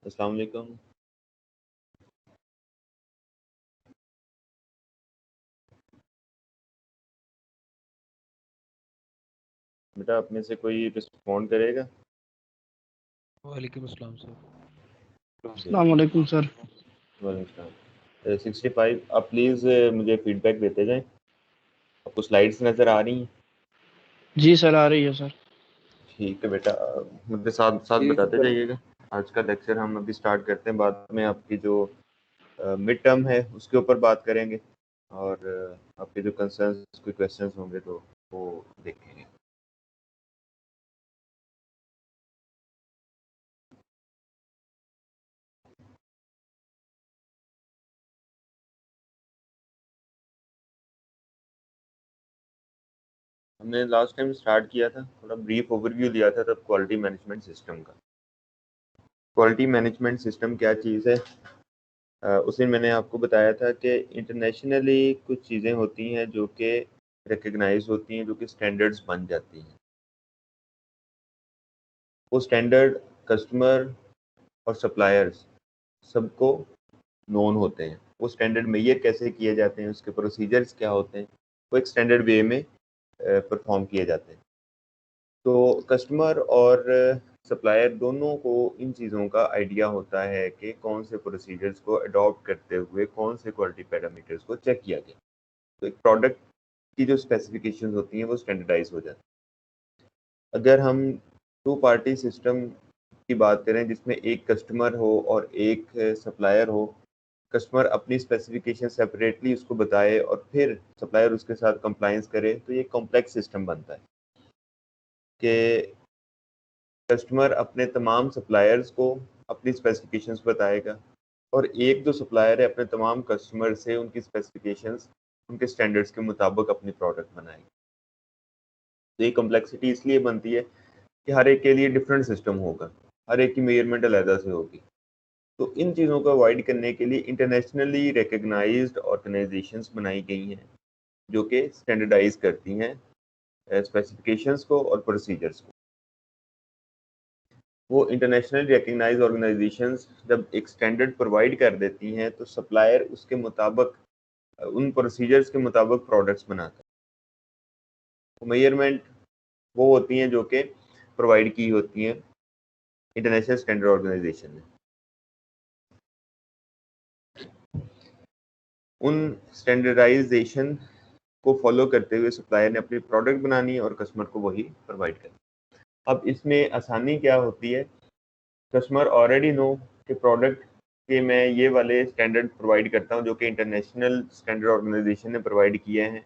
अस्सलाम वालेकुम। बेटा आप में से कोई रिस्पॉन्ड करेगा? वालेकुम अस्सलाम सर। अस्सलाम वालेकुम सर। वालेकुम। 65 आप प्लीज़ मुझे फीडबैक देते जाएं। आपको स्लाइड्स नज़र आ रही हैं? जी सर, आ रही है सर। ठीक है बेटा, मुझे साथ साथ बताते जाइएगा। आज का लेक्चर हम अभी स्टार्ट करते हैं, बाद में आपकी जो मिड टर्म है उसके ऊपर बात करेंगे और आपके जो कंसर्न्स कोई क्वेश्चंस होंगे तो वो देखेंगे। हमने लास्ट टाइम स्टार्ट किया था, थोड़ा ब्रीफ ओवरव्यू लिया था तब क्वालिटी मैनेजमेंट सिस्टम का। क्वालिटी मैनेजमेंट सिस्टम क्या चीज़ है? उसे मैंने आपको बताया था कि इंटरनेशनली कुछ चीज़ें होती हैं जो कि रिकग्नाइज होती हैं, जो कि स्टैंडर्ड्स बन जाती हैं। वो स्टैंडर्ड कस्टमर और सप्लायर्स सबको नोन होते हैं। वो स्टैंडर्ड मेजर कैसे किए जाते हैं, उसके प्रोसीजर्स क्या होते हैं, वो एक स्टैंडर्ड वे में परफॉर्म किए जाते हैं। तो कस्टमर और सप्लायर दोनों को इन चीज़ों का आइडिया होता है कि कौन से प्रोसीजर्स को अडॉप्ट करते हुए कौन से क्वालिटी पैरामीटर्स को चेक किया गया। तो एक प्रोडक्ट की जो स्पेसिफिकेशंस होती हैं वो स्टैंडर्डाइज हो जाती है। अगर हम टू पार्टी सिस्टम की बात करें जिसमें एक कस्टमर हो और एक सप्लायर हो, कस्टमर अपनी स्पेसिफिकेशन सेपरेटली उसको बताए और फिर सप्लायर उसके साथ कंप्लायंस करे, तो ये कॉम्प्लेक्स सिस्टम बनता है कि कस्टमर अपने तमाम सप्लायर्स को अपनी स्पेसिफिकेशंस बताएगा और एक जो सप्लायर है अपने तमाम कस्टमर से उनकी स्पेसिफिकेशंस उनके स्टैंडर्ड्स के मुताबिक अपनी प्रोडक्ट बनाएगा। तो ये कॉम्प्लेक्सिटी इसलिए बनती है कि हर एक के लिए डिफरेंट सिस्टम होगा, हर एक की मेजरमेंट अलग से होगी। तो इन चीज़ों को अवॉइड करने के लिए इंटरनेशनली रिकग्नाइज्ड ऑर्गेनाइजेशंस बनाई गई हैं जो कि स्टैंडर्डाइज करती हैं स्पेसिफिकेशंस को और प्रोसीजर्स को। वो इंटरनेशनली रिकग्नाइज्ड ऑर्गेनाइजेशंस जब एक स्टैंडर्ड प्रोवाइड कर देती हैं तो सप्लायर उसके मुताबिक उन प्रोसीजर्स के मुताबिक प्रोडक्ट्स बनाता है। तो मेजरमेंट वो होती हैं जो कि प्रोवाइड की होती हैं इंटरनेशनल स्टैंडर्ड ऑर्गेनाइजेशन ने। उन स्टैंडर्डाइजेशन को फॉलो करते हुए सप्लायर ने अपनी प्रोडक्ट बनानी और कस्टमर को वही प्रोवाइड करनी। अब इसमें आसानी क्या होती है, कस्टमर ऑलरेडी नो कि प्रोडक्ट के मैं ये वाले स्टैंडर्ड प्रोवाइड करता हूँ जो कि इंटरनेशनल स्टैंडर्ड ऑर्गेनाइजेशन ने प्रोवाइड किए हैं,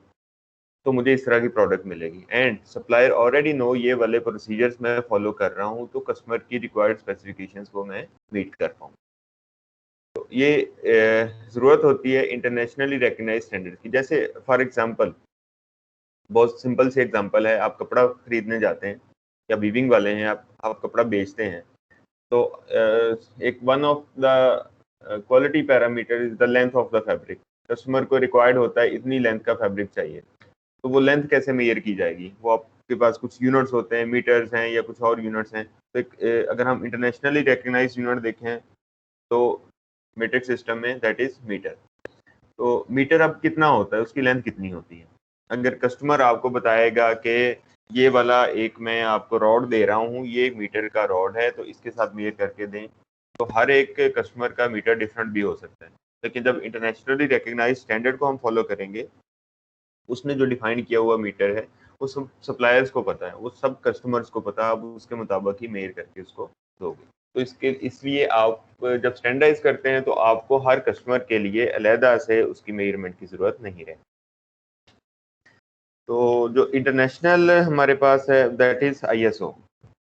तो मुझे इस तरह की प्रोडक्ट मिलेगी। एंड सप्लायर ऑलरेडी नो ये वाले प्रोसीजर्स मैं फॉलो कर रहा हूँ, तो कस्टमर की रिक्वायर्ड स्पेसिफिकेशंस को मैं मीट कर पाऊँ। तो ये ज़रूरत होती है इंटरनेशनली रिकग्नाइज स्टैंडर्ड की। जैसे फॉर एग्जांपल, बहुत सिंपल से एग्जांपल है, आप कपड़ा खरीदने जाते हैं या वीविंग वाले हैं, आप कपड़ा बेचते हैं, तो एक one of the quality parameter is the length of the fabric. Customer को रिक्वायर्ड होता है इतनी लेंथ का फैब्रिक चाहिए, तो वो लेंथ कैसे मेजर की जाएगी? वो आपके पास कुछ यूनिट्स होते हैं, मीटर्स हैं या कुछ और यूनिट्स हैं। तो अगर हम इंटरनेशनली रिकग्नाइज यूनिट देखें तो मीट्रिक सिस्टम में दैट इज मीटर। तो मीटर अब कितना होता है, उसकी लेंथ कितनी होती है? अगर कस्टमर आपको बताएगा कि ये वाला एक मैं आपको रॉड दे रहा हूँ, ये 1 मीटर का रॉड है, तो इसके साथ मेजर करके दें, तो हर एक कस्टमर का मीटर डिफरेंट भी हो सकता है। लेकिन जब इंटरनेशनली रिकग्नाइज स्टैंडर्ड को हम फॉलो करेंगे, उसने जो डिफाइन किया हुआ मीटर है वो सब सप्लायर्स को पता है, वो सब कस्टमर्स को पता है, आप उसके मुताबिक ही मेजर करके उसको दोगे। तो इसलिए आप जब स्टैंडर्डाइज करते हैं तो आपको हर कस्टमर के लिए अलहदा से उसकी मेजरमेंट की ज़रूरत नहीं रहती। तो जो इंटरनेशनल हमारे पास है दैट इज़ ISO।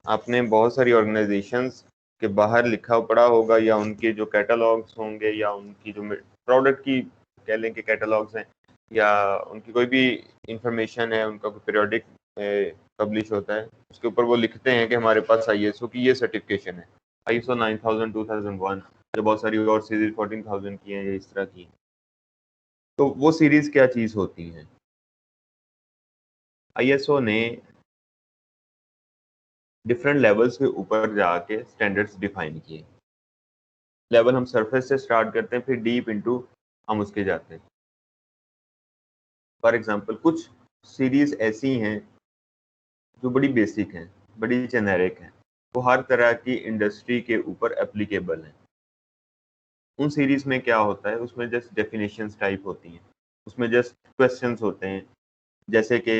आपने बहुत सारी ऑर्गेनाइजेशंस के बाहर लिखा पढ़ा होगा, या उनके जो कैटलॉग्स होंगे, या उनकी जो प्रोडक्ट की कह लें कि कैटलॉग्स हैं, या उनकी कोई भी इंफॉर्मेशन है, उनका कोई पीरियोडिक पब्लिश होता है, उसके ऊपर वो लिखते हैं कि हमारे पास ISO की ये सर्टिफिकेशन है, ISO 9000 2001, जो बहुत सारी और सीरीज 14000 की हैं या इस तरह की। तो वो सीरीज क्या चीज़ होती हैं? ISO ने डिफरेंट लेवल्स के ऊपर जाके स्टैंडर्ड्स डिफाइन किए। लेवल हम सरफेस से स्टार्ट करते हैं, फिर डीप इनटू हम उसके जाते हैं। फॉर एग्जांपल कुछ सीरीज ऐसी हैं जो बड़ी बेसिक हैं, बड़ी जेनेरिक हैं, वो हर तरह की इंडस्ट्री के ऊपर एप्लीकेबल हैं। उन सीरीज में क्या होता है, उसमें जस्ट डेफिनेशंस टाइप होती हैं, उसमें जस्ट क्वेश्चंस होते हैं, जैसे कि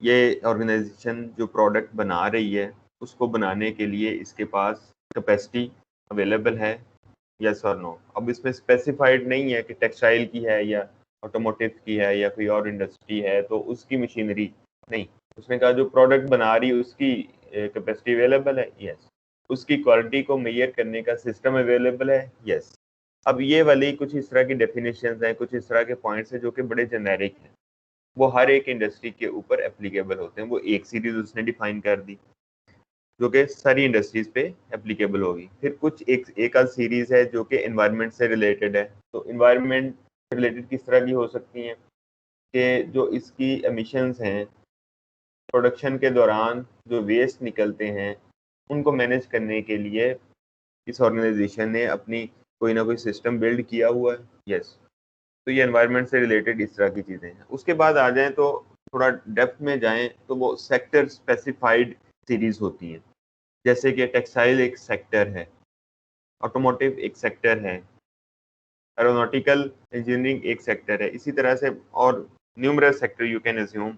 ये ऑर्गेनाइजेशन जो प्रोडक्ट बना रही है उसको बनाने के लिए इसके पास कैपेसिटी अवेलेबल है, यस और नो। अब इसमें स्पेसिफाइड नहीं है कि टेक्सटाइल की है या ऑटोमोटिव की है या कोई और इंडस्ट्री है तो उसकी मशीनरी नहीं, उसने कहा जो प्रोडक्ट बना रही है उसकी कैपेसिटी अवेलेबल है, यस। उसकी क्वालिटी को मेजर करने का सिस्टम अवेलेबल है, यस। अब ये वाली कुछ इस तरह की डेफिनेशंस हैं, कुछ इस तरह के पॉइंट्स हैं जो कि बड़े जेनेरिक हैं, वो हर एक इंडस्ट्री के ऊपर एप्लीकेबल होते हैं। वो एक सीरीज उसने डिफाइन कर दी जो कि सारी इंडस्ट्रीज पे एप्लीकेबल होगी। फिर कुछ एक आध सीरीज है जो कि एनवायरनमेंट से रिलेटेड है। तो एनवायरनमेंट से रिलेटेड किस तरह की हो सकती हैं कि जो इसकी एमिशंस हैं, प्रोडक्शन के दौरान जो वेस्ट निकलते हैं उनको मैनेज करने के लिए इस ऑर्गेनाइजेशन ने अपनी कोई ना कोई सिस्टम बिल्ड किया हुआ है, यस। तो ये एनवायरनमेंट से रिलेटेड इस तरह की चीज़ें हैं। उसके बाद आ जाएं तो थोड़ा डेप्थ में जाएं तो वो सेक्टर स्पेसिफाइड सीरीज होती हैं, जैसे कि टेक्सटाइल एक सेक्टर है, ऑटोमोटिव एक सेक्टर है, एरोनॉटिकल इंजीनियरिंग एक सेक्टर है, इसी तरह से और numerous sector you can assume,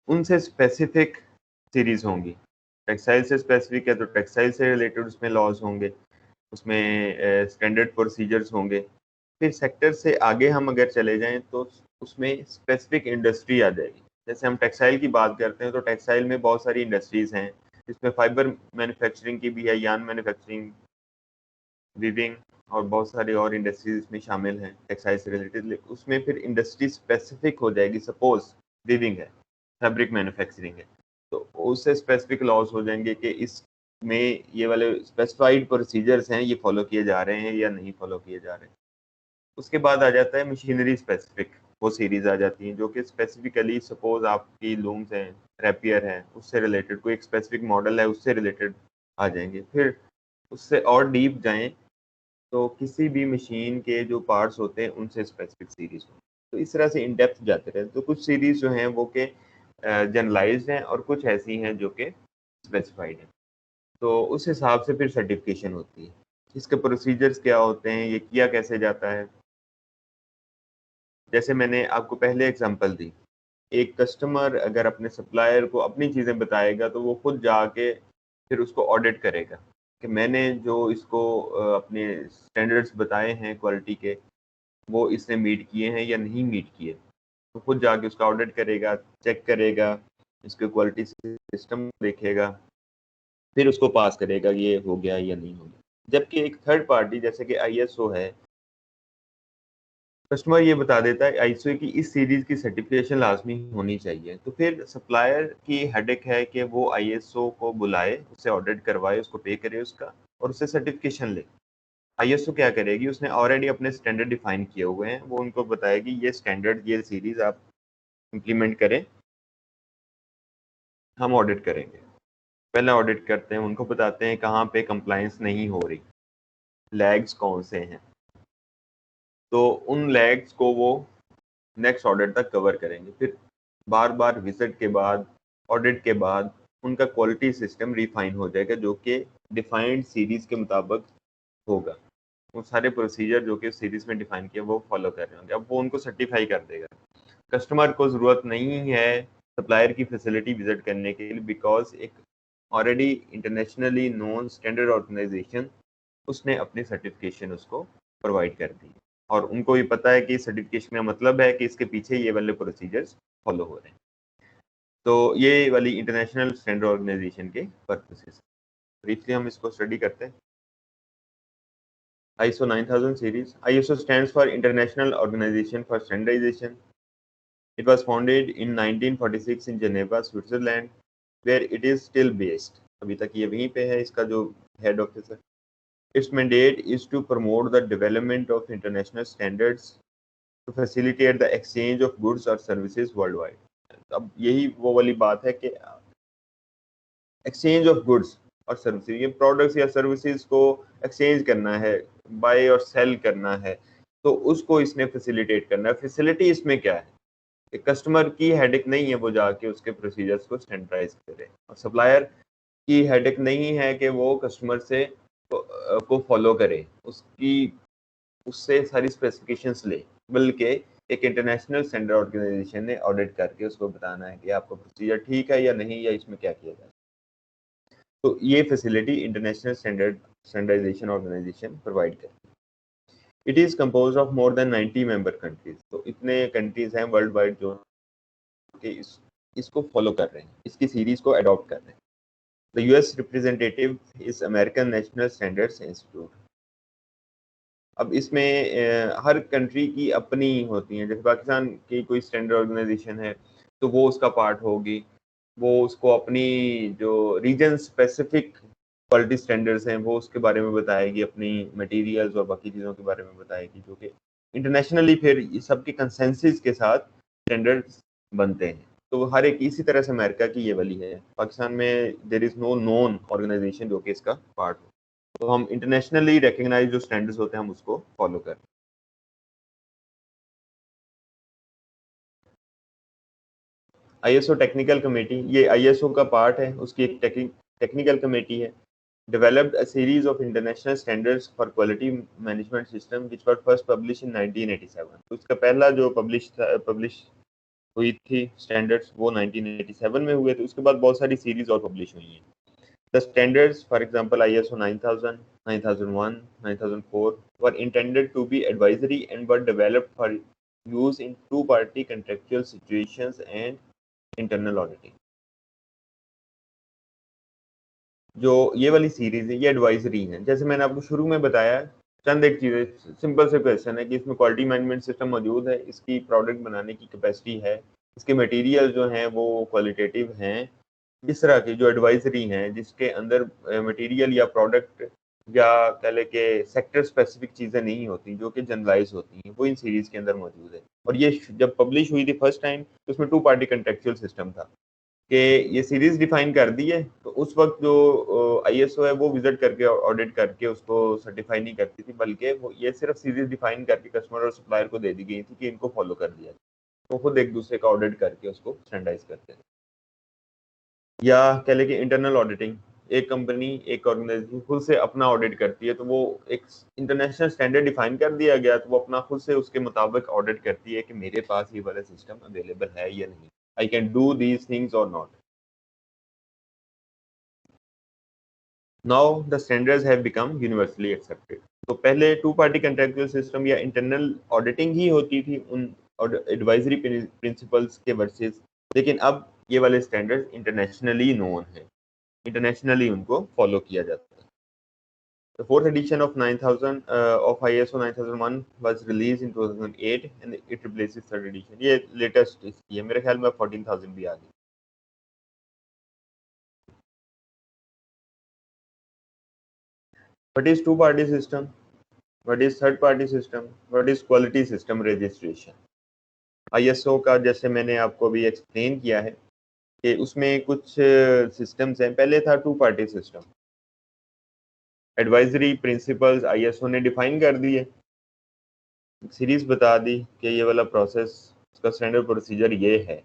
उनसे स्पेसिफिक सीरीज होंगी। टेक्सटाइल से स्पेसिफिक है तो टेक्सटाइल से रिलेटेड उसमें लॉज होंगे, उसमें स्टैंडर्ड प्रोसीजर्स होंगे। फिर सेक्टर से आगे हम अगर चले जाएं तो उसमें स्पेसिफिक इंडस्ट्री आ जाएगी। जैसे हम टेक्सटाइल की बात करते हैं तो टेक्सटाइल में बहुत सारी इंडस्ट्रीज हैं, जिसमें फाइबर मैन्युफैक्चरिंग की भी है, यार्न मैन्युफैक्चरिंग, वीविंग और बहुत सारी और इंडस्ट्रीज इसमें शामिल हैं टेक्सटाइल से रिलेटेड। उसमें फिर इंडस्ट्री स्पेसिफिक हो जाएगी। सपोज वीविंग है, फैब्रिक मैन्युफैक्चरिंग है, तो उससे स्पेसिफिक लॉज हो जाएंगे कि इसमें ये वाले स्पेसिफाइड प्रोसीजर्स हैं, ये फॉलो किए जा रहे हैं या नहीं फॉलो किए जा रहे हैं। उसके बाद आ जाता है मशीनरी स्पेसिफिक, वो सीरीज आ जाती हैं जो कि स्पेसिफिकली सपोज आपकी लूम्स हैं, रैपियर है, उससे रिलेटेड कोई एक स्पेसिफिक मॉडल है उससे रिलेटेड आ जाएंगे। फिर उससे और डीप जाएं तो किसी भी मशीन के जो पार्ट्स होते हैं उनसे स्पेसिफिक सीरीज हो। तो इस तरह से इन डेप्थ जाते रहे। तो कुछ सीरीज जो हैं वो के जनरलाइज्ड हैं और कुछ ऐसी हैं जो कि स्पेसिफाइड हैं। तो उस हिसाब से फिर सर्टिफिकेशन होती है। इसके प्रोसीजर्स क्या होते हैं, ये किया कैसे जाता है। जैसे मैंने आपको पहले एग्जांपल दी, एक कस्टमर अगर अपने सप्लायर को अपनी चीज़ें बताएगा तो वो खुद जाके फिर उसको ऑडिट करेगा कि मैंने जो इसको अपने स्टैंडर्ड्स बताए हैं क्वालिटी के, वो इसने मीट किए हैं या नहीं मीट किए। तो खुद जाके उसका ऑडिट करेगा, चेक करेगा, इसके क्वालिटी सिस्टम देखेगा, फिर उसको पास करेगा ये हो गया या नहीं हो गया। जबकि एक थर्ड पार्टी जैसे कि आईएसओ है, कस्टमर ये बता देता है आईएसओ की इस सीरीज की सर्टिफिकेशन लाजमी होनी चाहिए। तो फिर सप्लायर की हेडेक है कि वो आईएसओ को बुलाए, उससे ऑडिट करवाए, उसको पे करे उसका और उससे सर्टिफिकेशन ले। आईएसओ क्या करेगी, उसने ऑलरेडी अपने स्टैंडर्ड डिफाइन किए हुए हैं, वो उनको बताएगी ये स्टैंडर्ड ये सीरीज आप इम्प्लीमेंट करें, हम ऑडिट करेंगे। पहले ऑडिट करते हैं, उनको बताते हैं कहाँ पे कंप्लायंस नहीं हो रही, लैग्स कौन से हैं, तो उन लैग्स को वो नेक्स्ट ऑडिट तक कवर करेंगे। फिर बार बार विजिट के बाद, ऑडिट के बाद उनका क्वालिटी सिस्टम रिफाइन हो जाएगा जो कि डिफाइंड सीरीज के मुताबिक होगा। वो सारे प्रोसीजर जो कि सीरीज में डिफाइन किया वो फॉलो कर रहे होंगे। अब वो उनको सर्टिफाई कर देगा। कस्टमर को ज़रूरत नहीं है सप्लायर की फैसिलिटी विजिट करने के लिए, बिकॉज एक already internationally known standard organisation उसने अपनी सर्टिफिकेशन उसको प्रोवाइड कर दी और उनको ये पता है कि सर्टिफिकेशन का मतलब है कि इसके पीछे ये वाले प्रोसीजर्स फॉलो हो रहे हैं। तो ये वाली इंटरनेशनल स्टैंडर्ड ऑर्गेनाइजेशन के पर्पसेस। ब्रीफली हम इसको स्टडी करते हैं। ISO 9000 series. ISO stands for International Organization for Standardization. It was founded in 1946 in Geneva, Switzerland, where it is still based. अभी तक ये वहीं पे है, इसका जो हेड ऑफिस है। Its mandate is to promote the development of international standards to facilitate the exchange of goods or services worldwide. अब यही वो वाली बात है कि exchange of goods, और सर्विसेज, ये प्रोडक्ट्स या सर्विसेज को एक्सचेंज करना है, बाय और सेल करना है, तो उसको इसने फैसिलिटेट करना है। फैसिलिटी इसमें क्या है, कस्टमर की हेडेक नहीं है वो जाके उसके प्रोसीजर्स को स्टैंडर्डाइज करे, और सप्लायर की हेडेक नहीं है कि वो कस्टमर से को फॉलो करे, उससे सारी स्पेसिफिकेशंस ले, बल्कि एक इंटरनेशनल स्टैंडर्ड ऑर्गेनाइजेशन ने ऑडिट करके उसको बताना है कि आपका प्रोसीजर ठीक है या नहीं, या इसमें क्या किया जाए। तो ये facility international standardisation organisation provide करती है। It is compose of more than 90 member countries, तो इतने कंट्रीज हैं वर्ल्ड वाइड जो कि इसको फॉलो कर रहे हैं, इसकी सीरीज को अडॉप्ट कर रहे हैं। The US representative is American national standards institute. अब इसमें हर कंट्री की अपनी होती हैं, जैसे पाकिस्तान की कोई स्टैंडर्ड ऑर्गेनाइजेशन है तो वो उसका पार्ट होगी, वो उसको अपनी जो रीजन स्पेसिफिक क्वालिटी स्टैंडर्ड्स हैं वो उसके बारे में बताएगी, अपनी मटेरियल्स और बाकी चीज़ों के बारे में बताएगी, जो कि इंटरनेशनली फिर सबके कंसेंसस के साथ स्टैंडर्ड्स बनते हैं। तो हर एक इसी तरह से अमेरिका की ये वाली है, पाकिस्तान में there is no known organisation जो कि इसका पार्ट हो, तो हम इंटरनेशनली रिकग्नाइज जो स्टैंडर्ड्स होते हैं हम उसको फॉलो करें। आईएसओ टेक्निकल कमेटी, ये आईएसओ का पार्ट है, उसकी एक टेक्निकल कमेटी है। Developed a series of international standards for quality management system which were first publish in 1987। तो उसका पहला जो पब्लिश हुई थी स्टैंडर्ड्स वो 1987 में हुए थे। उसके बाद बहुत सारी सीरीज और पब्लिश हुई हैं। The standards for example ISO 9000, 9001, 9004 were intended to be advisory and were developed for use in two party contractual situations and internal auditing. जो ये वाली सीरीज है ये एडवाइजरी है, जैसे मैंने आपको शुरू में बताया, चंद एक चीज़ें, सिंपल से क्वेश्चन है कि इसमें क्वालिटी मैनेजमेंट सिस्टम मौजूद है, इसकी प्रोडक्ट बनाने की कैपेसिटी है, इसके मटेरियल जो हैं वो क्वालिटेटिव हैं, इस तरह की जो एडवाइजरी हैं जिसके अंदर मटेरियल या प्रोडक्ट या कह लें कि सेक्टर स्पेसिफिक चीज़ें नहीं होती, जो कि जनरलाइज होती हैं, वो इन सीरीज़ के अंदर मौजूद है। और ये जब पब्लिश हुई थी फर्स्ट टाइम तो उसमें टू पार्टी कंट्रेक्चुअल सिस्टम था कि ये सीरीज डिफाइन कर दी है, तो उस वक्त जो आईएसओ है वो विजिट करके ऑडिट करके उसको सर्टिफाई नहीं करती थी, बल्कि वो ये सिर्फ सीरीज डिफाइन करके कस्टमर और सप्लायर को दे दी गई थी कि इनको फॉलो कर दिया, तो खुद एक दूसरे का ऑडिट करके उसको स्टैंडर्डाइज करते थे। या कह लें कि इंटरनल ऑडिटिंग, एक कंपनी एक ऑर्गेनाइजेशन खुद से अपना ऑडिट करती है, तो वो एक इंटरनेशनल स्टैंडर्ड डिफाइन कर दिया गया, तो वो अपना खुद से उसके मुताबिक ऑडिट करती है कि मेरे पास ये वाला सिस्टम अवेलेबल है या नहीं, I can do these things और not. Now the standards have become universally accepted. तो पहले टू पार्टी कंट्रेक्चुअल सिस्टम या इंटरनल ऑडिटिंग ही होती थी उन एडवाइजरी प्रिंसिपल्स के वर्सेस, लेकिन अब ये वाले स्टैंडर्ड्स इंटरनेशनली नोन है, इंटरनेशनली उनको फॉलो किया जाता है। The fourth edition of 9000 of ISO 9001 was released in 2008 and it replaces third edition. ये लेटेस्ट इसकी है, मेरे ख्याल में 14000 भी आ गई। What is two party system? What is third party system? What is quality system registration? ISO का जैसे मैंने आपको अभी एक्सप्लेन किया है कि उसमें कुछ सिस्टम्स हैं। पहले था two party system, advisory principles ISO ने डिफाइन कर दिए, सीरीज बता दी कि ये वाला प्रोसेस, उसका स्टैंडर्ड प्रोसीजर ये है,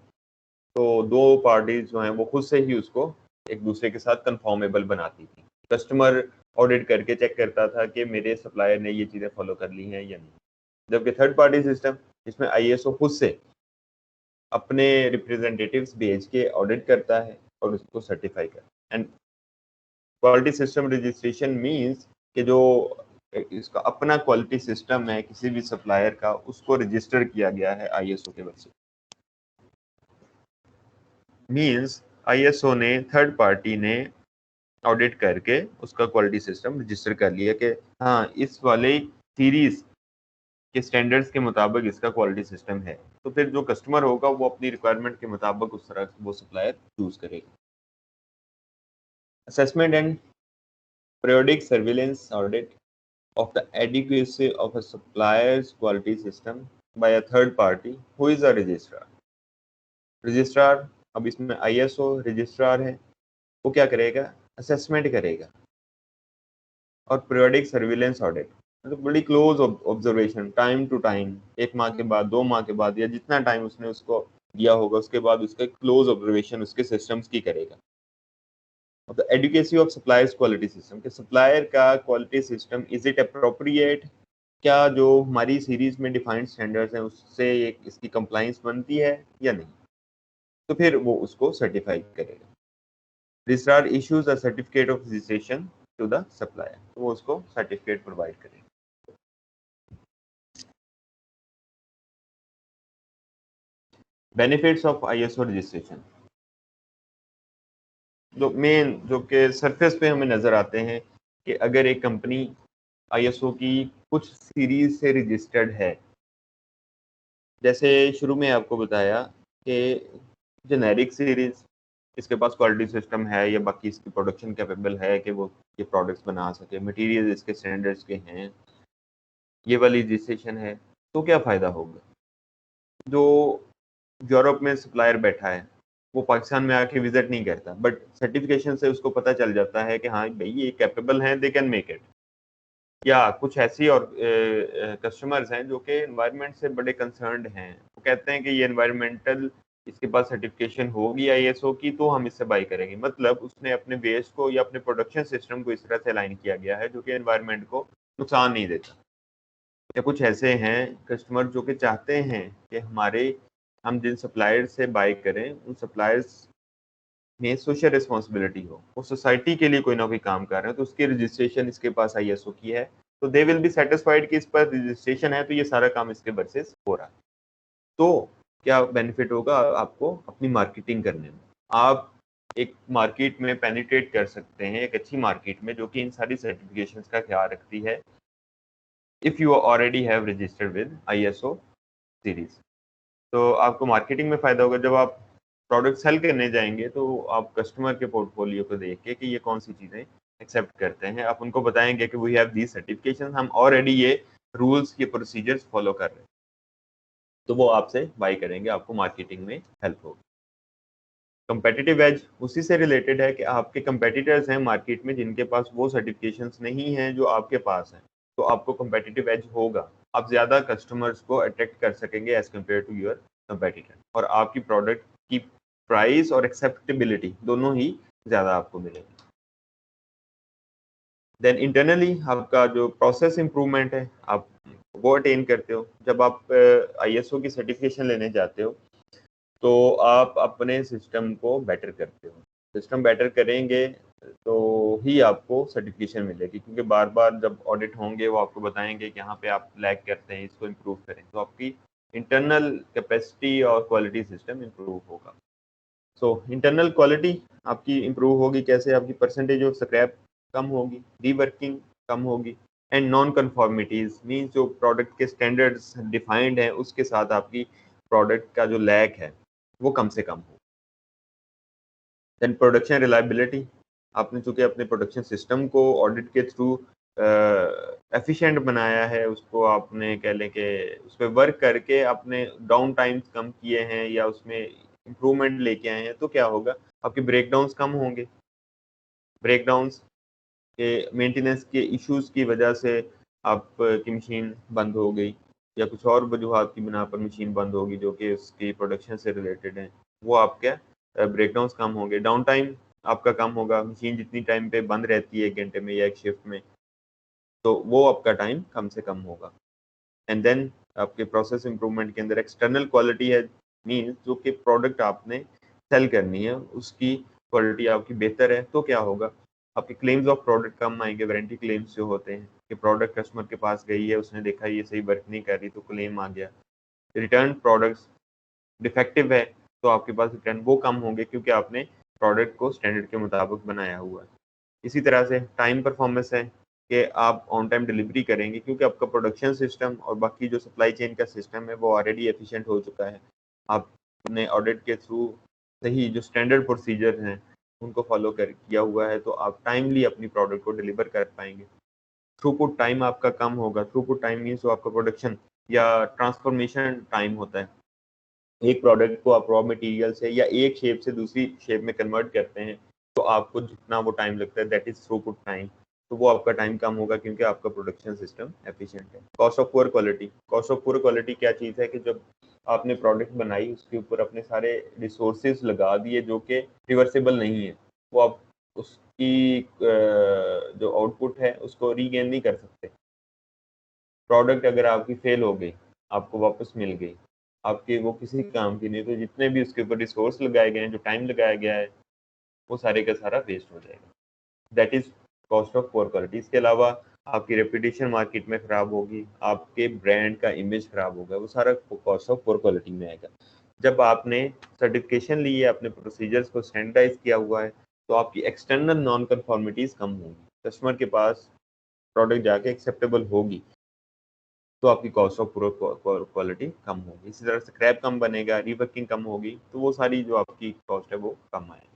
तो दो पार्टीज जो हैं वो खुद से ही उसको एक दूसरे के साथ कंफर्मेबल बनाती थी। कस्टमर ऑडिट करके चेक करता था कि मेरे सप्लायर ने ये चीज़ें फॉलो कर ली हैं या नहीं। जबकि थर्ड पार्टी सिस्टम, इसमें आईएसओ खुद से अपने रिप्रेजेंटेटिव्स भेज के ऑडिट करता है और उसको सर्टिफाई करता है। And quality system registration means कि जो इसका अपना क्वालिटी सिस्टम है किसी भी सप्लायर का, उसको रजिस्टर किया गया है आईएसओ के वजह से। मीन्स आईएसओ ने थर्ड पार्टी ने ऑडिट करके उसका क्वालिटी सिस्टम रजिस्टर कर लिया कि हाँ इस वाले सीरीज के स्टैंडर्ड्स के मुताबिक इसका क्वालिटी सिस्टम है, तो फिर जो कस्टमर होगा वो अपनी रिक्वायरमेंट के मुताबिक उस तरह वो सप्लायर चूज करेगा। Assessment and periodic surveillance audit of the adequacy of a supplier's quality system by a third party who is a registrar. Registrar, अब इसमें आईएसओ रजिस्ट्रार है, वो क्या करेगा, असेसमेंट करेगा और पीरियोडिक सर्विलेंस ऑडिट, मतलब बड़ी close observation, time to time, 1 माह के बाद, 2 माह के बाद, या जितना टाइम उसने उसको दिया होगा उसके बाद उसका क्लोज ऑब्जर्वेशन उसके सिस्टम्स की करेगा। The adequacy of suppliers quality system, कि सप्लायर का quality system is it appropriate, क्या जो हमारी सीरीज में डिफाइंड स्टैंडर्ड्स हैं उससे इसकी कंप्लाइंस बनती है या नहीं, तो फिर वो उसको सर्टिफाई करेगा। Registrar issues a certificate of registration to the supplier, तो वो उसको सर्टिफिकेट प्रोवाइड करेगा। बेनिफिट्स ऑफ आईएसओ रजिस्ट्रेशन, जो मेन जो कि सरफेस पे हमें नजर आते हैं कि अगर एक कंपनी आईएसओ की कुछ सीरीज से रजिस्टर्ड है, जैसे शुरू में आपको बताया कि जेनेरिक सीरीज, इसके पास क्वालिटी सिस्टम है या बाकी इसकी प्रोडक्शन कैपेबल है कि वो ये प्रोडक्ट्स बना सके, मटेरियल इसके स्टैंडर्ड्स के हैं, ये वाली रजिस्ट्रेशन है, तो क्या फ़ायदा होगा? जो यूरोप में सप्लायर बैठा है वो पाकिस्तान में आके विजिट नहीं करता, बट सर्टिफिकेशन से उसको पता चल जाता है कि हाँ भाई ये कैपेबल हैं, दे कैन मेक इट। या कुछ ऐसी और कस्टमर्स हैं जो कि एनवायरनमेंट से बड़े कंसर्न्ड हैं, वो कहते हैं कि ये एनवायरमेंटल, इसके पास सर्टिफिकेशन होगी आईएसओ की तो हम इससे बाई करेंगे, मतलब उसने अपने वेस्ट को या अपने प्रोडक्शन सिस्टम को इस तरह से अलाइन किया गया है जो कि एनवायरनमेंट को नुकसान नहीं देता। या कुछ ऐसे हैं कस्टमर जो कि चाहते हैं कि हम जिन सप्लायर से बाई करें उन सप्लायर्स में सोशल रिस्पॉन्सिबिलिटी हो, वो सोसाइटी के लिए कोई ना कोई काम कर रहे हैं, तो उसकी रजिस्ट्रेशन इसके पास आईएसओ की है, तो दे विल बी सेटिस्फाइड कि इस पर रजिस्ट्रेशन है तो ये सारा काम इसके वर्सेस हो रहा है। तो क्या बेनिफिट होगा आपको अपनी मार्केटिंग करने में, आप एक मार्केट में पेनिट्रेट कर सकते हैं, एक अच्छी मार्केट में जो कि इन सारी सर्टिफिकेशंस का ख्याल रखती है, if you already have registered with ISO series. तो आपको मार्केटिंग में फ़ायदा होगा, जब आप प्रोडक्ट सेल करने जाएंगे तो आप कस्टमर के पोर्टफोलियो को देख के कि ये कौन सी चीज़ें एक्सेप्ट करते हैं, आप उनको बताएंगे कि वी हैव दीज सर्टिफिकेशन, हम ऑलरेडी ये रूल्स, ये प्रोसीजर्स फॉलो कर रहे हैं, तो वो आपसे बाई करेंगे, आपको मार्केटिंग में हेल्प होगी। कंपेटिटिव एज उसी से रिलेटेड है कि आपके कंपेटिटर्स हैं मार्केट में जिनके पास वो सर्टिफिकेशंस नहीं हैं जो आपके पास हैं, तो आपको कंपेटिटिव एज होगा, आप ज़्यादा कस्टमर्स को अट्रैक्ट कर सकेंगे as compare to your competitor, और आपकी प्रोडक्ट की प्राइस और एक्सेप्टेबिलिटी दोनों ही ज़्यादा आपको मिलेगी। देन इंटरनली आपका जो प्रोसेस इम्प्रूवमेंट है आप वो अटेन करते हो, जब आप आईएसओ की सर्टिफिकेशन लेने जाते हो तो आप अपने सिस्टम को बेटर करते हो, सिस्टम बेटर करेंगे तो ही आपको सर्टिफिकेशन मिलेगी, क्योंकि बार बार जब ऑडिट होंगे वो आपको बताएंगे कि यहाँ पे आप लैग करते हैं, इसको इम्प्रूव करें, तो आपकी इंटरनल कैपेसिटी और क्वालिटी सिस्टम इम्प्रूव होगा। सो इंटरनल क्वालिटी आपकी इम्प्रूव होगी कैसे, आपकी परसेंटेज ऑफ स्क्रैप कम होगी, रीवर्किंग कम होगी, एंड नॉन कन्फॉर्मिटीज़ मीन्स जो प्रोडक्ट के स्टैंडर्ड्स डिफाइंड हैं उसके साथ आपकी प्रोडक्ट का जो लैग है वो कम से कम हो। देन प्रोडक्शन रिलायबिलिटी, आपने चूंकि अपने प्रोडक्शन सिस्टम को ऑडिट के थ्रू एफिशिएंट बनाया है, उसको आपने कह लें कि उस पर वर्क करके आपने डाउन टाइम्स कम किए हैं या उसमें इम्प्रूवमेंट लेके आए हैं, तो क्या होगा, आपके ब्रेकडाउन्स कम होंगे। ब्रेकडाउन्स के मेंटेनेंस के इश्यूज की वजह से आपकी मशीन बंद हो गई या कुछ और वजूहत की बिना पर मशीन बंद होगी जो कि उसकी प्रोडक्शन से रिलेटेड है, वो आपके ब्रेकडाउन्स कम होंगे, डाउन टाइम आपका कम होगा, मशीन जितनी टाइम पे बंद रहती है 1 घंटे में या एक शिफ्ट में, तो वो आपका टाइम कम से कम होगा। एंड देन आपके प्रोसेस इंप्रूवमेंट के अंदर एक्सटर्नल क्वालिटी है, मीन्स जो कि प्रोडक्ट आपने सेल करनी है उसकी क्वालिटी आपकी बेहतर है, तो क्या होगा, आपके क्लेम्स ऑफ प्रोडक्ट कम आएंगे, वारंटी क्लेम्स जो होते हैं कि प्रोडक्ट कस्टमर के पास गई है, उसने देखा ये सही वर्क नहीं कर रही तो क्लेम आ गया। रिटर्न प्रोडक्ट्स डिफेक्टिव है तो आपके पास रिटर्न वो कम होंगे क्योंकि आपने प्रोडक्ट को स्टैंडर्ड के मुताबिक बनाया हुआ है। इसी तरह से टाइम परफॉर्मेंस है कि आप ऑन टाइम डिलीवरी करेंगे क्योंकि आपका प्रोडक्शन सिस्टम और बाकी जो सप्लाई चेन का सिस्टम है वो ऑलरेडी एफिशिएंट हो चुका है, आपने ऑडिट के थ्रू सही जो स्टैंडर्ड प्रोसीजर हैं उनको फॉलो कर किया हुआ है, तो आप टाइमली अपनी प्रोडक्ट को डिलीवर कर पाएंगे। थ्रूपुट टाइम आपका कम होगा, थ्रूपुट टाइम मीन्स जो आपका प्रोडक्शन या ट्रांसफॉर्मेशन टाइम होता है, एक प्रोडक्ट को आप रॉ मटेरियल से या एक शेप से दूसरी शेप में कन्वर्ट करते हैं, तो आपको जितना वो टाइम लगता है दैट इज थ्रूपुट टाइम, तो वो आपका टाइम कम होगा क्योंकि आपका प्रोडक्शन सिस्टम एफिशिएंट है। Cost of poor quality, cost of poor quality क्या चीज़ है कि जब आपने प्रोडक्ट बनाई उसके ऊपर अपने सारे रिसोर्सेज लगा दिए जो कि रिवर्सेबल नहीं है, वो आप उसकी जो आउटपुट है उसको रीगेन नहीं कर सकते। प्रोडक्ट अगर आपकी फेल हो गई, आपको वापस मिल गई, आपके वो किसी काम की नहीं, तो जितने भी उसके ऊपर रिसोर्स लगाए गए हैं, जो टाइम लगाया गया है, वो सारे का सारा वेस्ट हो जाएगा। That is cost of poor quality. इसके अलावा आपकी रेपुटेशन मार्केट में खराब होगी, आपके ब्रांड का इमेज खराब होगा, वो सारा कॉस्ट ऑफ पुअर क्वालिटी में आएगा। जब आपने सर्टिफिकेशन ली है, अपने प्रोसीजर्स को स्टैंडर्डाइज किया हुआ है, तो आपकी एक्सटर्नल नॉन कन्फॉर्मिटीज कम होंगी, कस्टमर के पास प्रोडक्ट जाके एक्सेप्टेबल होगी, तो आपकी कॉस्ट ऑफ पुअर क्वालिटी कम होगी। इसी तरह स्क्रैप कम बनेगा, रीवर्किंग कम होगी, तो वो सारी जो आपकी कॉस्ट है वो कम आएगी।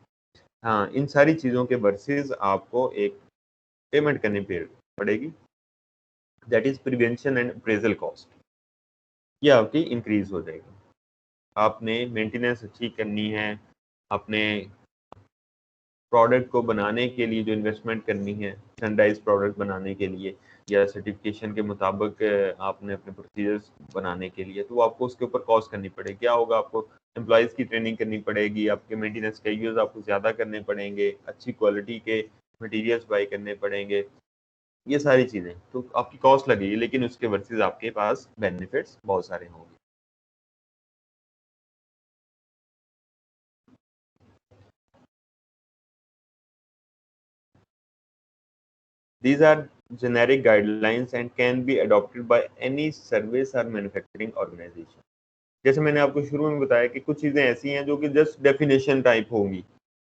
हाँ, इन सारी चीज़ों के वर्सेस आपको एक पेमेंट करनी पड़ेगी, that is prevention and appraisal cost. ये आपकी इंक्रीज हो जाएगी। आपने मेंटेनेंस अच्छी करनी है, अपने प्रोडक्ट को बनाने के लिए जो इन्वेस्टमेंट करनी है, स्टैंडर्डाइज प्रोडक्ट बनाने के लिए या सर्टिफिकेशन के मुताबिक आपने अपने प्रोसीजर्स बनाने के लिए, तो आपको उसके ऊपर कॉस्ट करनी पड़ेगी। क्या होगा, आपको एम्प्लॉयज़ की ट्रेनिंग करनी पड़ेगी, आपके मेंटेनेंस के यूज़ आपको ज़्यादा करने पड़ेंगे, अच्छी क्वालिटी के मटेरियल्स बाई करने पड़ेंगे, ये सारी चीज़ें तो आपकी कॉस्ट लगेगी, लेकिन उसके वर्सेस आपके पास बेनिफिट्स बहुत सारे होंगे। These are generic guidelines and can be adopted by any service or manufacturing organization. जैसे मैंने आपको शुरू में बताया कि कुछ चीज़ें ऐसी हैं जो कि जस्ट डेफिनेशन टाइप होंगी,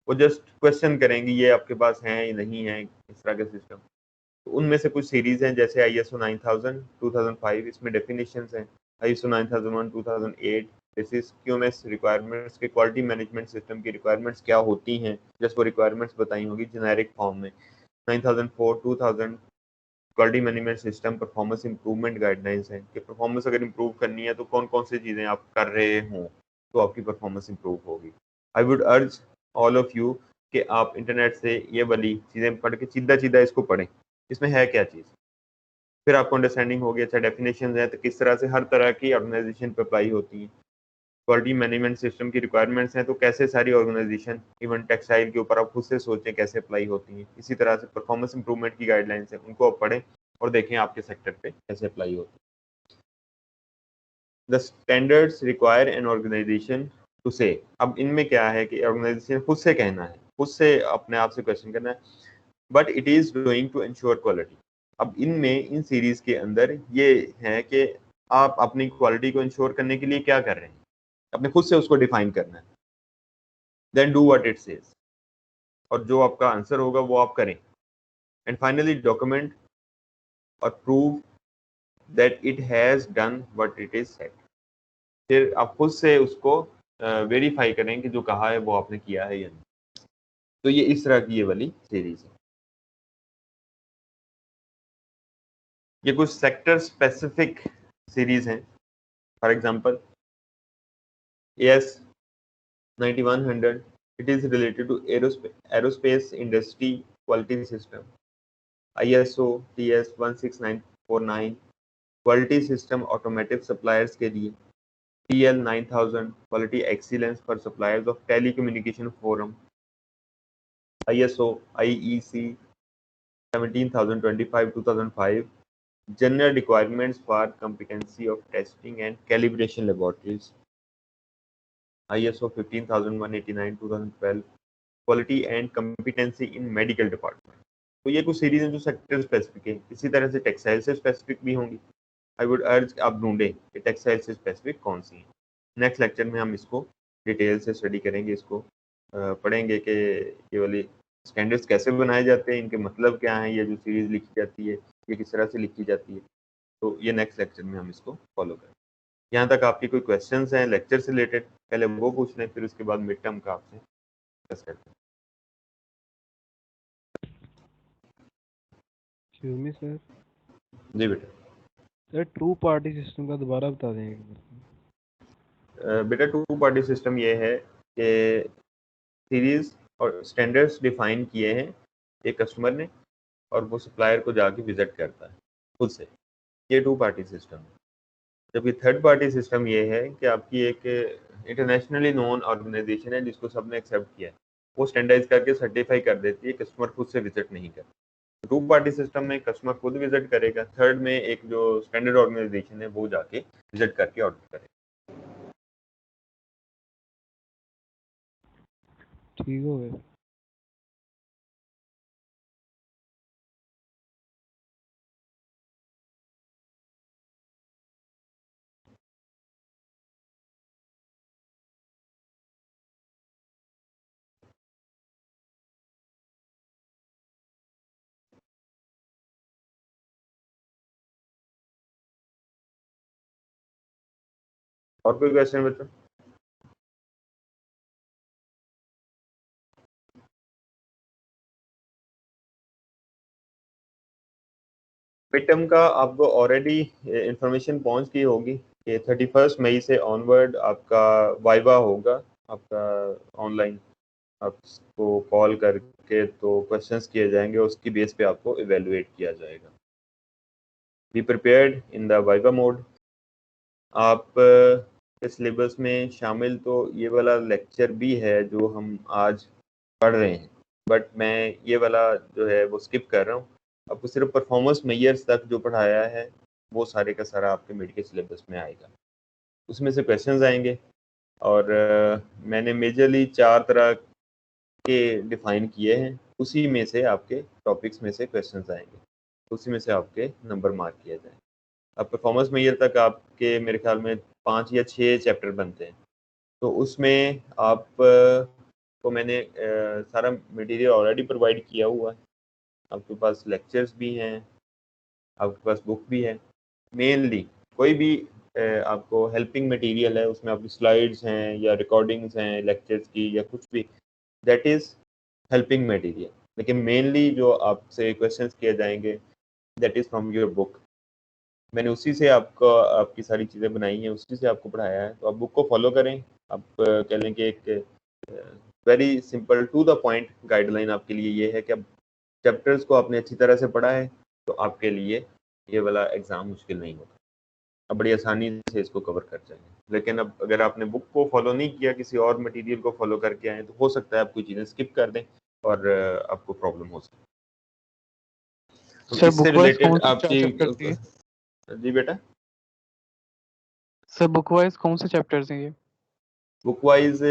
वो जस्ट क्वेश्चन करेंगी ये आपके पास हैं या नहीं है, इस तरह का सिस्टम। तो उनमें से कुछ सीरीज हैं जैसे ISO 9000 2005, इसमें डेफिनेशंस हैं। ISO 9001 2008 this is QMS requirements के क्वालिटी मैनेजमेंट सिस्टम की रिक्वायरमेंट्स क्या होती हैं, जस्ट वो रिक्वायरमेंट्स बताई होगी जेनेरिक फॉर्म में। 9004 2000 quality management system performance improvement guidelines हैं कि परफॉर्मेंस अगर इंप्रूव करनी है तो कौन कौन सी चीज़ें आप कर रहे हों तो आपकी परफॉर्मेंस इंप्रूव होगी। आई वुड अर्ज ऑल ऑफ यू कि आप इंटरनेट से ये वाली चीज़ें पढ़ के सीधा सीधा इसको पढ़ें, इसमें है क्या चीज़, फिर आपको अंडरस्टैंडिंग होगी। अच्छा, डेफिनेशन है तो किस तरह से हर तरह की ऑर्गेनाइजेशन पे अप्लाई होती हैं। क्वालिटी मैनेजमेंट सिस्टम की रिक्वायरमेंट्स हैं तो कैसे सारी ऑर्गेनाइजेशन, इवन टेक्सटाइल के ऊपर आप खुद से सोचें कैसे अप्लाई होती हैं। इसी तरह से परफॉर्मेंस इंप्रूवमेंट की गाइडलाइंस हैं, उनको आप पढ़ें और देखें आपके सेक्टर पे कैसे अप्लाई होती है। The standards require an organisation to say, अब इनमें क्या है कि ऑर्गेनाइजेशन खुद से कहना है, खुद से अपने आप से क्वेश्चन करना है, but it is doing to ensure quality. अब इनमें इन सीरीज के अंदर ये है कि आप अपनी क्वालिटी को इंश्योर करने के लिए क्या कर रहे हैं, अपने खुद से उसको डिफाइन करना है। Then do what it says, और जो आपका आंसर होगा वो आप करें। एंड फाइनली डॉक्यूमेंट और prove that it has done what it is said. फिर आप खुद से उसको वेरीफाई करें कि जो कहा है वो आपने किया है या नहीं। तो ये इस तरह की ये वाली सीरीज है। ये कुछ सेक्टर स्पेसिफिक सीरीज हैं। For example AS 9100, it is related to aerospace industry quality system. ISO TS 16949 quality system automotive suppliers के लिए। TL 9000 quality excellence for suppliers of telecommunication forum. ISO IEC 17025 2005 general requirements for competency of testing and calibration laboratories। ISO 15189 2012 quality and competency in medical department. तो ये कुछ series हैं जो sector specific है। इसी तरह से टेक्सटाइल से स्पेसिफिक भी होंगी। आई वुड अर्ज आप ढूंढें कि टेक्सटाइल से स्पेसिफिक कौन सी है। नेक्स्ट लेक्चर में हम इसको डिटेल से स्टडी करेंगे, इसको पढ़ेंगे कि ये वाली स्टैंडर्ड्स कैसे बनाए जाते हैं, इनके मतलब क्या हैं, ये जो सीरीज लिखी जाती है ये किस तरह से लिखी जाती है। तो ये नेक्स्ट लेक्चर में हम इसको फॉलो करें। यहाँ तक आपकी कोई क्वेश्चंस हैं लेक्चर से रिलेटेड, पहले वो पूछ लें, फिर उसके बाद मिड टर्म का आपसे डिस्कस करते हैं। Excuse me sir. जी बेटा। सर टू पार्टी सिस्टम का दोबारा बता दें एक बार। बेटा टू पार्टी सिस्टम ये है कि सीरीज और स्टैंडर्ड्स डिफाइन किए हैं एक कस्टमर ने और वो सप्लायर को जाके विजिट करता है खुद से। ये 2 पार्टी सिस्टम है। जबकि थर्ड पार्टी सिस्टम ये है कि आपकी एक इंटरनेशनली नोन ऑर्गेनाइजेशन है जिसको सबने एक्सेप्ट किया है, वो स्टैंडर्डाइज करके सर्टिफाई कर देती है, कस्टमर खुद से विजिट नहीं करता। 2 पार्टी सिस्टम में कस्टमर खुद विजिट करेगा, थर्ड में एक जो स्टैंडर्ड ऑर्गेनाइजेशन है वो जाके विजिट करके ऑर्डर करेगा। ठीक हो गया। और कोई क्वेश्चन बच्चों? मिड टर्म का आपको ऑलरेडी इंफॉर्मेशन पहुंच गई होगी कि 31 मई से ऑनवर्ड आपका वाइवा होगा, आपका ऑनलाइन आपको कॉल करके तो क्वेश्चंस किए जाएंगे, उसकी बेस पे आपको इवेलुएट किया जाएगा। Be prepared in the viva mode. आप के सिलेबस में शामिल तो ये वाला लेक्चर भी है जो हम आज पढ़ रहे हैं, बट मैं ये वाला जो है वो स्किप कर रहा हूँ। आपको सिर्फ परफॉर्मेंस मेजर्स तक जो पढ़ाया है वो सारे का सारा आपके मिड के सिलेबस में आएगा, उसमें से क्वेश्चंस आएंगे। और मैंने मेजरली 4 तरह के डिफाइन किए हैं, उसी में से आपके टॉपिक्स में से क्वेश्चंस आएंगे, उसी में से आपके नंबर मार्क किए जाएंगे। अब परफॉर्मेंस मेजर तक आपके मेरे ख्याल में 5 या 6 चैप्टर बनते हैं, तो उसमें आप को मैंने सारा मटेरियल ऑलरेडी प्रोवाइड किया हुआ है। आपके पास लेक्चर्स भी हैं, आपके पास बुक भी है। मेनली कोई भी आपको हेल्पिंग मटेरियल है, उसमें आपकी स्लाइड्स हैं या रिकॉर्डिंग्स हैं लेक्चर्स की या कुछ भी, दैट इज़ हेल्पिंग मटेरियल। लेकिन मेनली जो आपसे क्वेश्चंस किए जाएंगे that is from your book. मैंने उसी से आपको आपकी सारी चीज़ें बनाई हैं, उसी से आपको पढ़ाया है, तो आप बुक को फॉलो करें। आप कह लें कि एक very simple to the point guideline आपके लिए ये है कि अब चैप्टर्स को आपने अच्छी तरह से पढ़ा है तो आपके लिए ये वाला एग्ज़ाम मुश्किल नहीं होगा, अब बड़ी आसानी से इसको कवर कर जाएंगे। लेकिन अब अगर आपने बुक को फॉलो नहीं किया, किसी और मटेरियल को फॉलो करके आए, तो हो सकता है आप कोई चीज़ें स्किप कर दें और आपको प्रॉब्लम हो सकती है। तो सर इससे बुक वाइज रिलेटेड कौन से आपकी चैप्टर्स हैं ये? जी बेटा, सर बुक वाइज कौन से चैप्टर्स हैं ये? बुक वाइज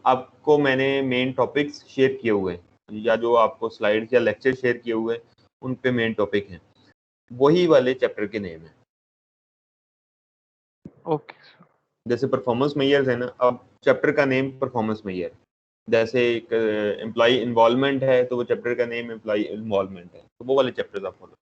आपको मैंने मेन टॉपिक्स शेयर किए हुए हैं, या जो आपको स्लाइड्स या लेक्चर शेयर किए हुए हैं उन पे मेन टॉपिक हैं, वही वाले चैप्टर के नेम है। ओके। जैसे परफॉर्मेंस मेजर्स है ना, अब चैप्टर का नेम परफॉर्मेंस मेजर, जैसे एक एम्प्लॉय इन्वॉल्वमेंट है तो वो चैप्टर का नेम एम्प्लॉय इन्वॉल्वमेंट है, तो वो वाले चैप्टर्स आप follow.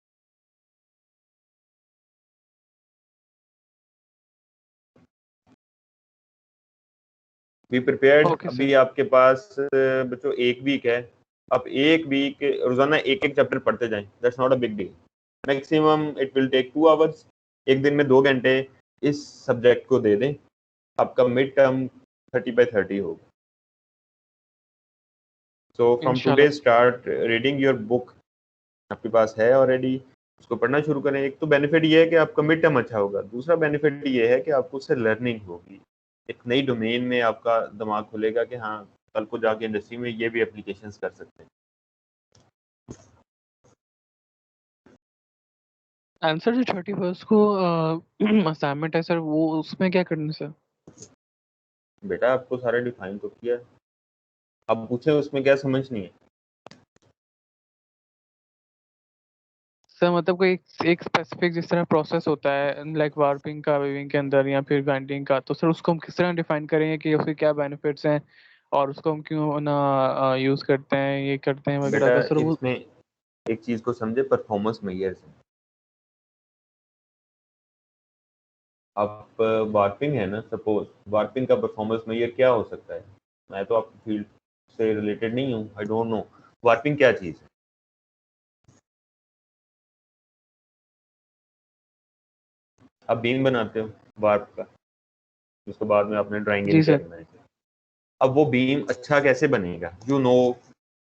Be prepared. Okay sir. अभी आपके पास बच्चों 1 वीक है, आप 1 वीक रोजाना एक एक चैप्टर पढ़ते जाएं, that's not a big deal. Maximum it will take 2 hours, एक दिन में 2 घंटे इस सब्जेक्ट को दे दें, आपका मिड टर्म 30/30 होगा। सो फ्रॉम टुडे इंशाल्लाह। स्टार्ट रीडिंग योर बुक, आपके पास है ऑलरेडी, उसको पढ़ना शुरू करें। एक तो बेनिफिट ये है कि आपका मिड टर्म अच्छा होगा, दूसरा बेनिफिट ये है कि आपको उससे लर्निंग होगी, एक नई डोमेन में आपका दिमाग खुलेगा कि हाँ कल को जाके इंडस्ट्री में ये भी एप्लीकेशंस कर सकते हैं। आंसर जो 31 को असाइनमेंट है सर, वो उसमें क्या करना है सर? बेटा आपको सारा डिफाइन तो किया है, अब पूछे उसमें क्या समझ नहीं है। सर मतलब कोई एक स्पेसिफिक जिस तरह प्रोसेस होता है लाइक वार्पिंग का वीविंग के अंदर या फिर ग्राइंडिंग का, तो सर उसको हम किस तरह डिफाइन करेंगे कि उसके क्या बेनिफिट्स हैं और उसको हम क्यों ना यूज़ करते हैं, ये करते हैं वगैरह, बेटा तो सर वो। इसमें एक चीज को समझे, परफॉर्मेंस मेजर्स है। आप वार्पिंग है ना, सपोज वार्पिंग का परफॉर्मेंस मेजर क्या हो सकता है, मैं तो आपकी फील्ड से रिलेटेड नहीं हूँ, आई डोंट नो वार्पिंग क्या चीज़ है। आप बीम बनाते हो वार्प का, जिसको बाद में आपने ड्राइंग इन जी सर। करना है, अब वो बीम अच्छा कैसे बनेगा,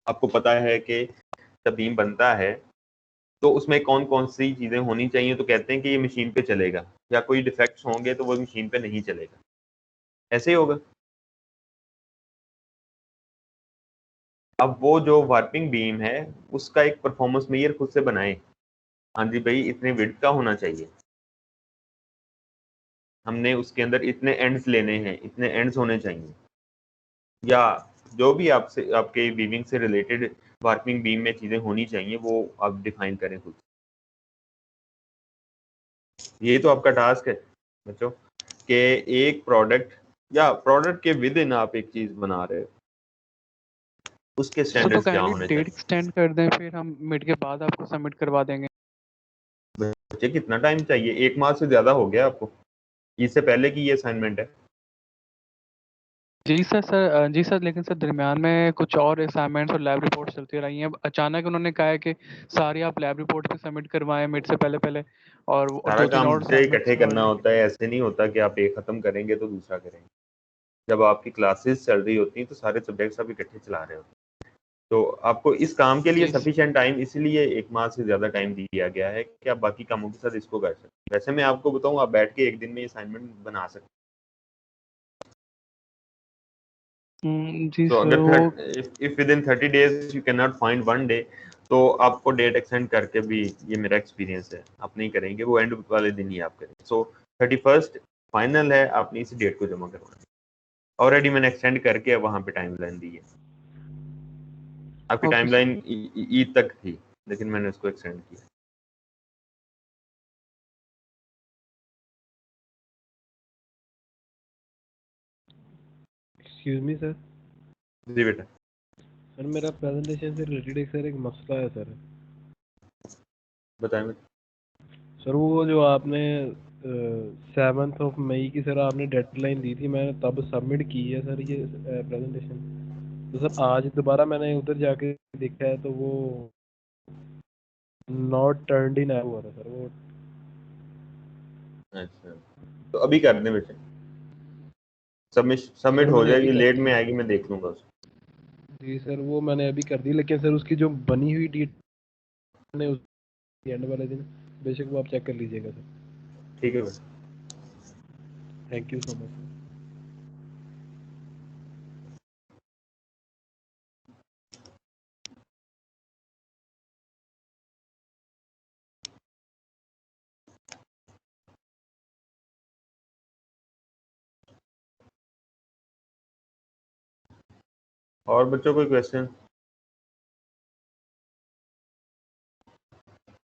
आपको पता है कि जब बीम बनता है तो उसमें कौन कौन सी चीजें होनी चाहिए, तो कहते हैं कि ये मशीन पे चलेगा, या कोई डिफेक्ट्स होंगे तो वो मशीन पे नहीं चलेगा, ऐसे ही होगा। अब वो जो वार्पिंग बीम है उसका एक परफॉर्मेंस मेजर खुद से बनाए, हाँ जी भाई इतने विड्थ का होना चाहिए, हमने उसके अंदर इतने एंड्स लेने हैं, इतने एंड्स होने चाहिए, या जो भी आपसे आपके बीविंग से रिलेटेड वार्पिंग बीम में चीजें होनी चाहिए वो आप डिफाइन करें खुद। ये तो आपका टास्क है बच्चों कि एक प्रोडक्ट या प्रोडक्ट के विद इन आप एक चीज बना रहे हो, उसके तो स्टैंडर्ड्स क्या काइंडली होने डेट चाहिए। एक्सटेंड कर दें, फिर हम मिड के बाद आपको सबमिट करवा देंगे। बच्चे कितना टाइम चाहिए, 1 माह से ज्यादा हो गया आपको, इससे पहले की ये असाइनमेंट है। जी सर, लेकिन सर दरमियान में कुछ और असाइनमेंट्स और लैब रिपोर्ट्स चलती रही हैं। अब अचानक उन्होंने कहा है कि सारी आप लैब रिपोर्ट भी सबमिट करवाएं मिड से पहले पहले, और सारा दो तीन काम और से इकट्ठे असाइनमेंट्स करना और होता है, ऐसे नहीं होता कि आप एक खत्म करेंगे तो दूसरा करेंगे। जब आपकी क्लासेस चल रही होती हैं तो सारे सब्जेक्ट्स आप इकट्ठे चला रहे होते हैं, तो आपको इस काम के लिए जी सफिशिएंट टाइम इसलिए 1 माह से ज्यादा टाइम दिया गया है कि आप बाकी कामों के साथ इसको कर सकते। वैसे मैं आपको बताऊं, आप बैठ के एक दिन में असाइनमेंट बना सकते। जी तो सर अगर वो if with in 30 days you can not find 1 day, तो आपको डेट एक्सटेंड करके भी, ये मेरा एक्सपीरियंस है, आप नहीं करेंगे, वो एंड वाले दिन ही आप करेंगे। सो 31st फाइनल है, आपने इस डेट को जमा करवाना है। ऑलरेडी मैंने एक्सटेंड करके वहां पे टाइमलाइन दी है, आपकी ओके टाइमलाइन ईद तक थी लेकिन मैंने उसको एक्सटेंड किया। Excuse me sir. जी बेटा। सर मेरा प्रेजेंटेशन से रिलेटेड एक मसला है सर। बताएं बेटा। सर वो जो आपने 7 मई की सर आपने डेडलाइन दी थी, मैंने तब सबमिट की है सर ये प्रेजेंटेशन। तो सर आज दोबारा मैंने उधर जाके देखा है तो वो नॉट टर्न्ड इन हुआ था सर वो। अच्छा, तो अभी कर दें बेटे, सबमिट सर हो मैंने अभी जाएगी, कर लेट दी। में आएगी, मैं देख लूंगा उसको। जी सर वो मैंने अभी कर दी, लेकिन सर उसकी जो बनी हुई डेट ने उस एंड वाले दिन, बेशक वो आप चेक कर लीजिएगा सर। ठीक है बेटा। Thank you so much sir. और बच्चों कोई क्वेश्चन?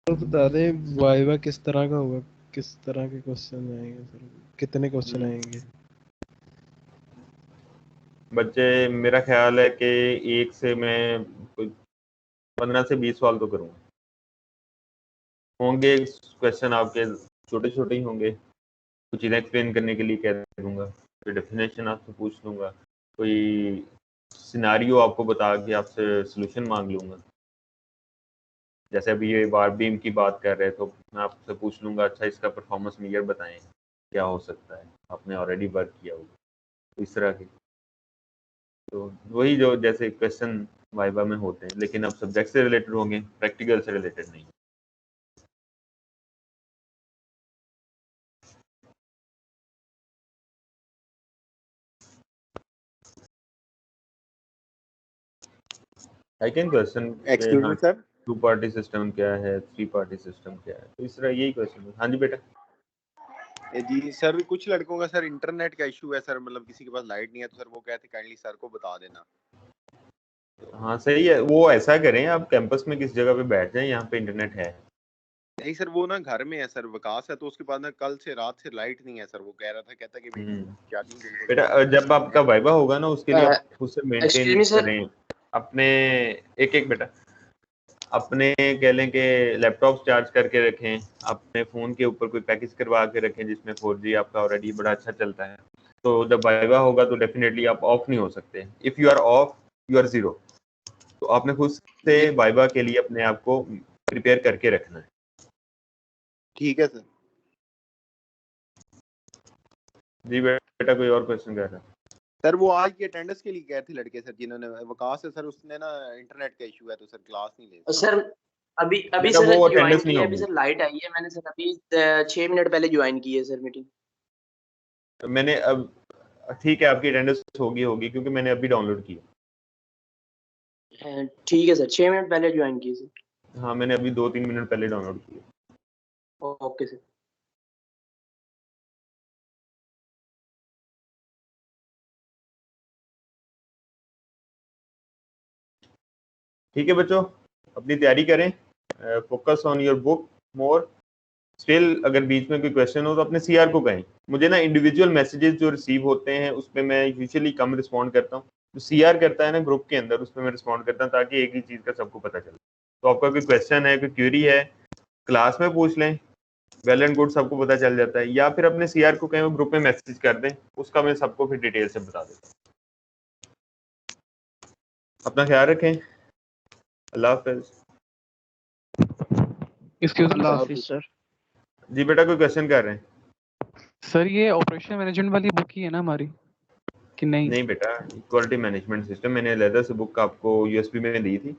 तो बता दें वाइवा किस तरह का होगा, किस तरह के क्वेश्चन आएंगे सर, कितने क्वेश्चन आएंगे? बच्चे मेरा ख्याल है कि एक से मैं 15 से 20 सवाल तो करूँगा, होंगे क्वेश्चन आपके, छोटे छोटे ही होंगे। कुछ चीज़ें एक्सप्लेन करने के लिए कह दूंगा, कोई डेफिनेशन आपसे पूछ लूंगा, कोई सिनारियो आपको बता के आपसे सोल्यूशन मांग लूंगा। जैसे अभी ये वार बीम की बात कर रहे तो मैं आपसे पूछ लूंगा, अच्छा इसका परफॉर्मेंस मेजर बताएं क्या हो सकता है, आपने ऑलरेडी वर्क किया होगा, तो इस तरह की। तो वही जो जैसे क्वेश्चन वाइवा में होते हैं, लेकिन अब सब्जेक्ट से रिलेटेड होंगे, प्रैक्टिकल से रिलेटेड नहीं। आई कैन क्वेश्चन के, एक्सक्यूज हाँ मी सर। 2 पार्टी सिस्टम क्या है, 3 पार्टी सिस्टम क्या है, तो इस तरह यही क्वेश्चन है। हाँ जी बेटा। जी सर, कुछ लड़कों का सर इंटरनेट का इशू है सर, मतलब किसी के पास लाइट नहीं है, तो सर वो कहते काइंडली सर को बता देना। हाँ सही है, वो ऐसा करें आप कैंपस में किस जगह पे बैठ जाएं, यहाँ पे इंटरनेट है। नहीं सर, वो ना घर में है सर, विकास है, तो उसके बाद ना कल से रात से लाइट नहीं है सर। वो कह रहा था, कहता कि मेरी क्या दिन दिन को बेटा लाइट जब आपका वाइवा होगा ना उसके लिए आप खुद से एक्सक्यूज मेंटेन मी सर। करें अपने, एक एक बेटा, अपने कह लें कि लैपटॉप चार्ज करके रखें, अपने फ़ोन के ऊपर कोई पैकेज करवा के रखें जिसमें 4G आपका ऑलरेडी बड़ा अच्छा चलता है। तो जब वाइवा होगा तो डेफिनेटली आप ऑफ नहीं हो सकते, if you are off you are zero. तो आपने खुद से जी वाइवा के लिए अपने आप को प्रिपेयर करके रखना है। ठीक है सर। जी बेटा, कोई और क्वेश्चन कर रहा है? सर वो आज की अटेंडेंस के लिए गए थे लड़के सर, जिन्होंने वकास है सर, उसने ना इंटरनेट का इशू है तो सर क्लास नहीं ले और सर अभी अभी बेटा, सर वो ज्वाइन attendance नहीं किया है, अभी होगी। सर लाइट आई है, मैंने सर अभी 6 मिनट पहले ज्वाइन की है सर मीटिंग। मैंने अब ठीक है, आपकी अटेंडेंस होगी क्योंकि मैंने अभी डाउनलोड की। ठीक है सर, 6 मिनट पहले ज्वाइन की सर। हाँ, मैंने अभी 2-3 मिनट पहले डाउनलोड की। Okay sir. ठीक है बच्चों, अपनी तैयारी करें, focus on your book more. Still अगर बीच में कोई क्वेश्चन हो तो अपने सीआर को कहें। मुझे ना इंडिविजुअल मैसेजेस जो रिसीव होते हैं उस पर मैं यूजुअली कम रिस्पॉन्ड करता हूँ, जो सीआर करता है ना ग्रुप के अंदर, उस पर मैं रिस्पॉन्ड करता हूँ ताकि एक ही चीज़ का सबको पता चले। तो आपका कोई क्वेश्चन है, कोई क्वेरी है, क्लास में पूछ लें, वेल एंड गुड, सबको पता चल जाता है। या फिर अपने सीआर को कहें वो ग्रुप में मैसेज कर दें, उसका मैं सबको फिर डिटेल से बता देता हूँ। अपना ख्याल रखें, अल्लाह हाफिज। एक्सक्यूज अल्लाह हाफिज सर। जी बेटा, कोई क्वेश्चन कर रहे हैं? सर ये ऑपरेशन मैनेजमेंट वाली बुक ही है ना हमारी कि नहीं? नहीं बेटा, क्वालिटी मैनेजमेंट सिस्टम मैंने अलग से बुक आपको यूएसबी में दी थी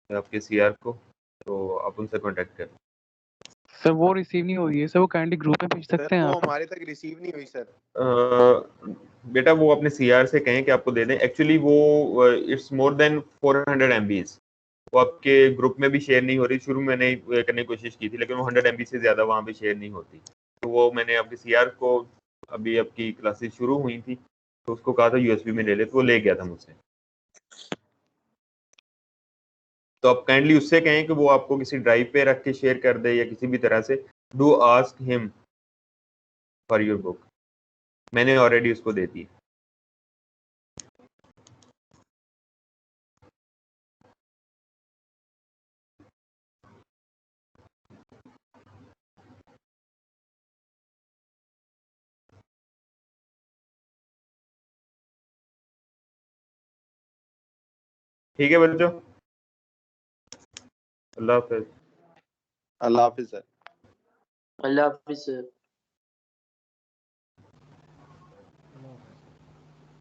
आपके सीआर को, तो आप उनसे कांटेक्ट करें। सर वो रिसीव नहीं हो रही है सर, वो काइंडली ग्रुप में भेज सकते सर हैं वो आप? हमारे तक रिसीव नहीं हुई सर। बेटा वो अपने सीआर से कहें कि आपको दे दें। एक्चुअली वो इट्स मोर देन 400 MB, वो आपके ग्रुप में भी शेयर नहीं हो रही। शुरू में मैंने करने की कोशिश की थी लेकिन वो 100 MB से ज़्यादा वहाँ पे शेयर नहीं होती। तो वो मैंने आपके सीआर को, अभी आपकी क्लासेस शुरू हुई थी तो उसको कहा था यूएसबी में ले ले, तो वो ले गया था मुझसे। तो आप काइंडली उससे कहें कि वो आपको किसी ड्राइव पे रख के शेयर कर दे या किसी भी तरह से। Do ask him for your book, मैंने ऑलरेडी उसको दे दी। ठीक है बच्चों, अल्लाह हाफिज। अल्लाह हाफिज सर। अल्लाह हाफिज सर।